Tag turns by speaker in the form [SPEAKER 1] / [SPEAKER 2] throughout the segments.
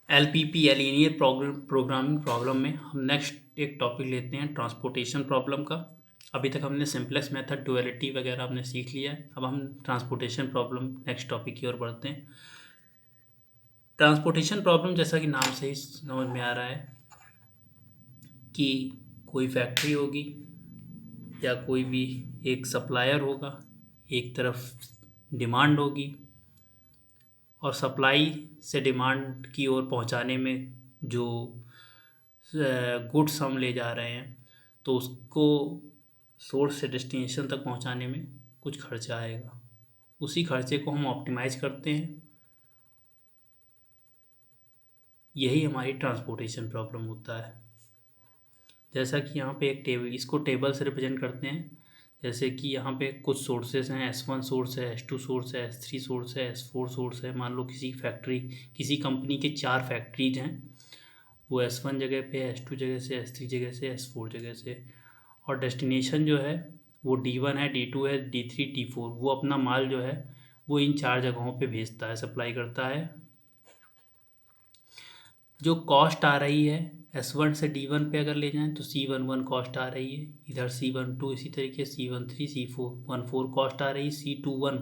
[SPEAKER 1] LPP linear programming problem में हम next एक टॉपिक लेते हैं ट्रांसपोर्टेशन प्रॉब्लम का। अभी तक हमने सिंपलेक्स मेथड, डुअलिटी वगैरह हमने सीख लिया है। अब हम ट्रांसपोर्टेशन प्रॉब्लम नेक्स्ट टॉपिक की ओर बढ़ते हैं। ट्रांसपोर्टेशन प्रॉब्लम जैसा कि नाम से ही समझ में आ रहा है कि कोई फैक्ट्री होगी या कोई भी एक सप्लायर होगा, एक तरफ डिमांड होगी और सप्लाई से डिमांड की ओर पहुंचाने में जो गुड्स हम ले जा रहे हैं तो उसको सोर्स से डेस्टिनेशन तक पहुंचाने में कुछ खर्चा आएगा। उसी खर्चे को हम ऑप्टिमाइज करते हैं। यही हमारी ट्रांसपोर्टेशन प्रॉब्लम होता है। जैसा कि यहाँ पे एक टेबल, इसको टेबल से रिप्रेजेंट करते हैं। जैसे कि यहाँ पे कुछ सोर्सेज हैं, S1 सोर्स है, S2 सोर्स है, S3 सोर्स है, S4 सोर्स है। मान लो किसी फैक्ट्री, किसी कंपनी के 4 फैक्ट्रीज हैं, वो S1 जगह पे, S2 जगह से, S3 जगह से, S4 जगह से। और डेस्टिनेशन जो है वो D1 है, D2 है, D3, D4। वो अपना माल जो है वो इन 4 जगहों पे भेजता है, सप्लाई करता है। जो कॉस्ट आ रही है S1 से D1 पे अगर ले जाएं तो C11 कॉस्ट आ रही है, इधर C12 इसी तरीके C13, C14 कॉस्ट आ रही है, C21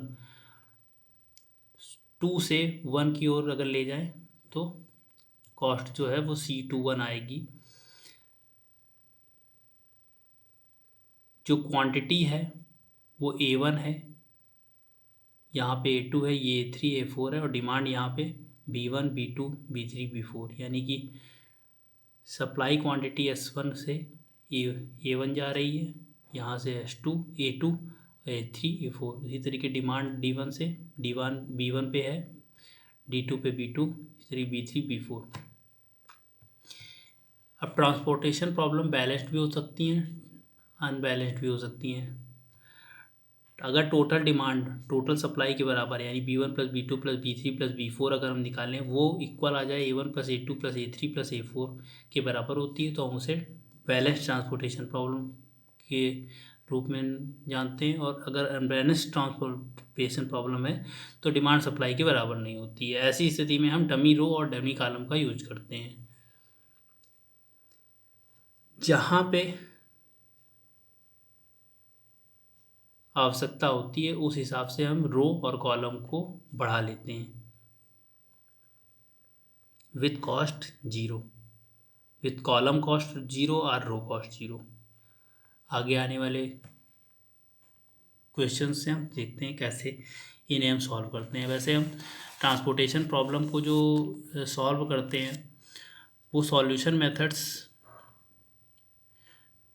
[SPEAKER 1] 2 से 1 की ओर अगर ले जाएं तो कॉस्ट जो है वो C21 आएगी। जो क्वांटिटी है वो A1 है, यहाँ पे A2 है, ये A3 A4 है और डिमांड यहाँ पे B1 B2 B3 B4, यानी कि सप्लाई क्वांटिटी S1 से A1 जा रही है, यहाँ से S2 A2 A3 A4। इसी तरीके डिमांड D1 से D1 B1 पे है, D2 पे B2, इसी तरीके B3 B4। अब ट्रांसपोर्टेशन प्रॉब्लम बैलेंस्ड भी हो सकती हैं, अनबैलेंस्ड भी हो सकती हैं। अगर टोटल डिमांड टोटल सप्लाई के बराबर है, यानी B1 plus B2 plus B3 plus B4 अगर हम निकालें, वो इक्वल आ जाए A1 plus A2 plus A3 plus A4 के बराबर होती है, तो हम उसे बैलेंस ट्रांसपोर्टेशन प्रॉब्लम के रूप में जानते हैं। और अगर अनबैलेंस ट्रांसपोर्टेशन प्रॉब्लम है तो डिमांड सप्लाई के बराबर नहीं होती है। ऐसी स्थिति में हम डमी रो और डमी कॉलम का यूज करते हैं। जहाँ पे आवश्यकता होती है उस हिसाब से हम रो और कॉलम को बढ़ा लेते हैं। With cost zero, with column cost zero और रो कॉस्ट जीरो। आगे आने वाले क्वेश्चन से हम देखते हैं कैसे इन्हें हम सॉल्व करते हैं। वैसे हम ट्रांसपोर्टेशन प्रॉब्लम को जो सॉल्व करते हैं वो सॉल्यूशन मेथड्स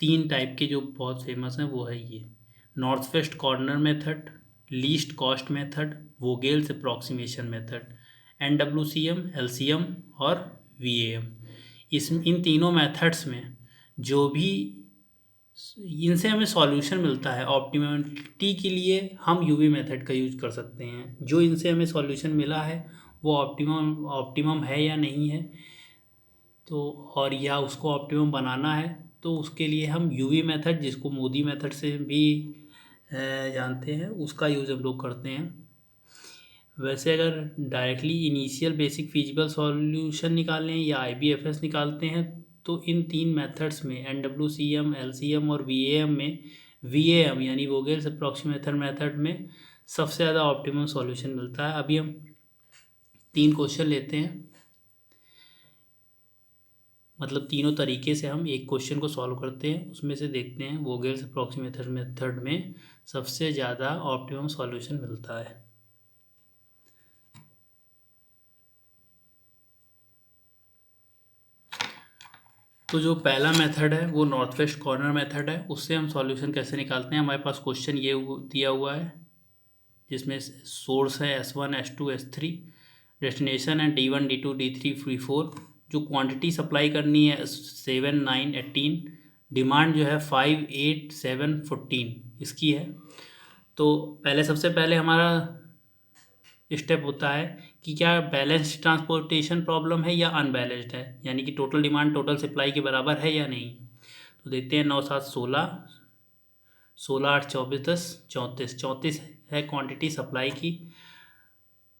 [SPEAKER 1] 3 टाइप के जो बहुत फेमस हैं वो है ये: north west corner method, least cost method, Vogel's approximation method, NWCM, LCM और VAM। इन तीनों मेथड्स में जो भी इनसे हमें सॉल्यूशन मिलता है ऑप्टिमलिटी के लिए, हम यूवी मेथड का यूज कर सकते हैं। जो इनसे हमें सॉल्यूशन मिला है वो ऑप्टिमम है या नहीं है, तो और या उसको ऑप्टिमम बनाना है तो उसके लिए हम यूवी मेथड, जिसको मोदी मेथड से भी जानते हैं, उसका यूज़ हम लोग करते हैं। वैसे अगर directly initial basic feasible solution निकालें या IBFS निकालते हैं तो इन 3 मेथड्स में NWCM, LCM और VAM में VAM यानी वोगेल्स अप्रॉक्सीमेशन मेथड में सबसे ज़्यादा ऑप्टिमम सॉल्यूशन मिलता है। अभी हम 3 क्वेश्चन लेते हैं, मतलब तीनों तरीके से हम एक क्वेश्चन को सॉल्व करते हैं। उसमें से देखते हैं वोगेल्स अप्रॉक्सीमेशन मेथड में सबसे ज़्यादा ऑप्टिमम सॉल्यूशन मिलता है। तो जो पहला मेथड है वो नॉर्थ वेस्ट कॉर्नर मेथड है। उससे हम सॉल्यूशन कैसे निकालते हैं? हमारे पास क्वेश्चन ये दिया हुआ है जिसमें सोर्स है S1 S2 S3, डेस्टिनेशन है D1 D2 D3 D4। जो क्वांटिटी सप्लाई करनी है 7 9 18, डिमांड जो है 5 8 7 14 इसकी है। तो सबसे पहले हमारा स्टेप होता है कि क्या बैलेंस ट्रांसपोर्टेशन प्रॉब्लम है या अनबैलेंस्ड है, यानी कि टोटल डिमांड टोटल सप्लाई के बराबर है या नहीं। तो देखते हैं 9 7 16, 16 8 24 10 34, 34 है क्वांटिटी सप्लाई की।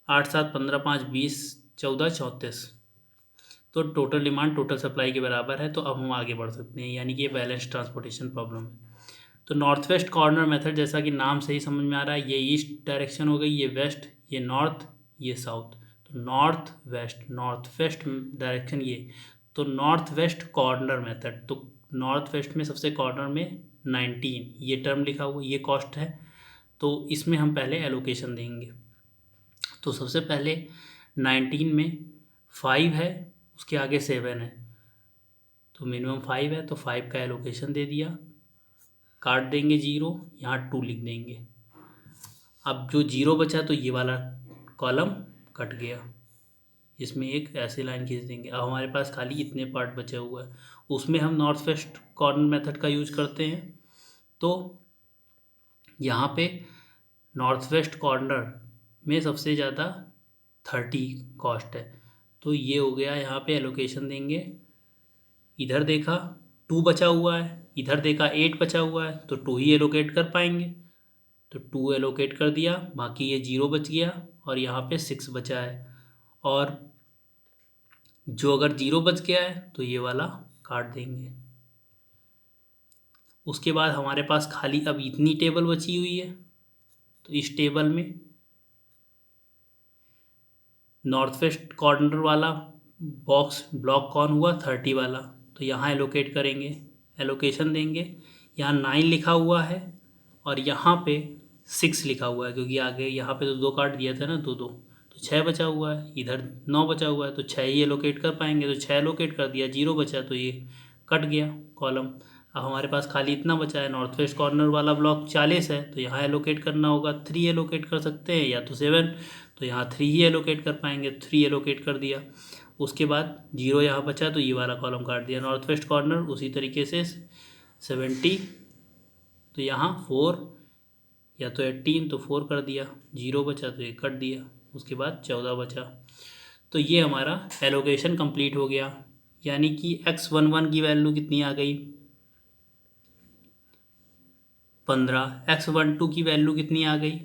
[SPEAKER 1] 8 7 15 5 20 14 34। तो टोटल डिमांड टोटल सप्लाई के बराबर है। तो अब हम आगे बढ़ सकते हैं, यानी कि ये बैलेंस ट्रांसपोर्टेशन प्रॉब्लम है। तो नॉर्थ वेस्ट कॉर्नर मेथड, जैसा कि नाम से ही समझ में आ रहा है, ये ईस्ट डायरेक्शन हो गई, ये वेस्ट, ये नॉर्थ, ये साउथ। तो नॉर्थ वेस्ट डायरेक्शन ये। तो नॉर्थ वेस्ट कॉर्नर मेथड, तो नॉर्थ वेस्ट में सबसे कॉर्नर में 19 ये टर्म लिखा हुआ, ये कॉस्ट है। तो इसमें हम पहले एलोकेशन देंगे। तो सबसे पहले 19 में 5 है, उसके आगे 7 है, तो मिनिमम 5 है, तो 5 का एलोकेशन दे दिया। काट देंगे 0, यहाँ 2 लिख देंगे। अब जो 0 बचा तो ये वाला कॉलम कट गया, इसमें एक ऐसे लाइन खींच देंगे। अब हमारे पास खाली इतने पार्ट बचे हुआ है, उसमें हम नॉर्थ वेस्ट कॉर्नर मेथड का यूज करते हैं। तो यहाँ पे नॉर्थ वेस्ट कॉर्नर में सबसे ज़्यादा 30 कॉस्ट है, तो ये हो गया। यहाँ पे एलोकेशन देंगे, इधर देखा 2 बचा हुआ है, इधर देखा 8 बचा हुआ है, तो 2 ही एलोकेट कर पाएंगे, तो 2 एलोकेट कर दिया। बाकी ये 0 बच गया और यहाँ पे 6 बचा है। और जो अगर 0 बच गया है तो ये वाला काट देंगे। उसके बाद हमारे पास खाली अब इतनी टेबल बची हुई है, तो इस टेबल में नॉर्थ वेस्ट कॉर्नर वाला ब्लॉक कौन हुआ, 30 वाला, तो यहाँ एलोकेट करेंगे, एलोकेशन देंगे। यहाँ 9 लिखा हुआ है और यहाँ पे 6 लिखा हुआ है, क्योंकि आगे यहाँ पे तो 2 काट दिया था ना, 2 2, तो 6 बचा हुआ है, इधर 9 बचा हुआ है, तो 6 ही एलोकेट कर पाएंगे, तो 6 एलोकेट कर दिया, 0 बचा तो ये कट गया कॉलम। अब हमारे पास खाली इतना बचा है, नॉर्थ वेस्ट कॉर्नर वाला ब्लॉक 40 है, तो यहाँ एलोकेट करना होगा, 3 एलोकेट कर सकते हैं या तो 7, तो यहाँ 3 ही एलोकेट कर पाएंगे, 3 एलोकेट कर दिया। उसके बाद 0 यहाँ बचा, तो ये वाला कॉलम काट दिया। नॉर्थ वेस्ट कॉर्नर उसी तरीके से 70, तो यहाँ 4 या तो 18, तो 4 कर दिया, 0 बचा तो ये कट दिया, उसके बाद 14 बचा। तो ये हमारा एलोकेशन कंप्लीट हो गया, यानी कि X11 की वैल्यू कितनी आ गई, 15। X12 की वैल्यू कितनी आ गई,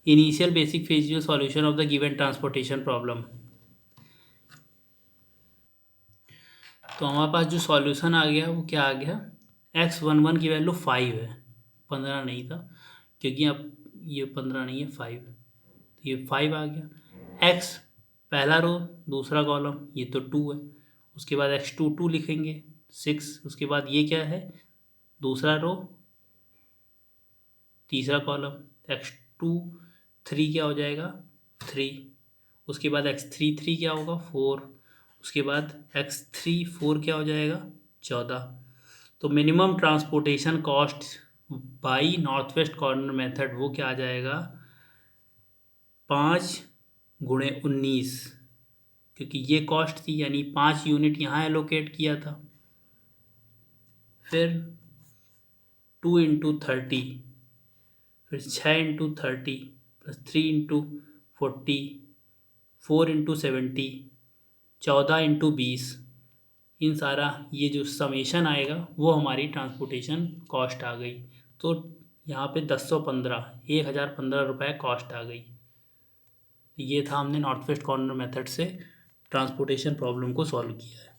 [SPEAKER 1] initial basic physical solution of the given transportation problem. तो हमारे पास जो सॉल्यूशन आ गया वो क्या आ गया, X11 की वैल्यू 5 है, 15 नहीं था, क्योंकि अब ये 15 नहीं है, 5, तो ये 5 आ गया। X पहला रो दूसरा कॉलम, ये तो 2 है, उसके बाद X22 लिखेंगे 6, उसके बाद ये क्या है, दूसरा रो तीसरा कॉलम, X23 क्या हो जाएगा, 3, उसके बाद X33 क्या होगा, 4, उसके बाद X34 क्या हो जाएगा, 14। तो minimum transportation cost by north west corner method वो क्या आ जाएगा, 5 गुणे 19, क्योंकि ये कॉस्ट थी, यानी 5 यूनिट यहाँ एलोकेट किया था। फिर 2 इंटू 30, फिर 6 into 30 plus 3 into 40, 4 into 70, 14 into 20, इन सारा ये जो समेशन आएगा वो हमारी ट्रांसपोर्टेशन कॉस्ट आ गई। तो यहाँ पे 1015 रुपये कॉस्ट आ गई। ये था, हमने नॉर्थ वेस्ट कॉर्नर मेथड से ट्रांसपोर्टेशन प्रॉब्लम को सॉल्व किया है।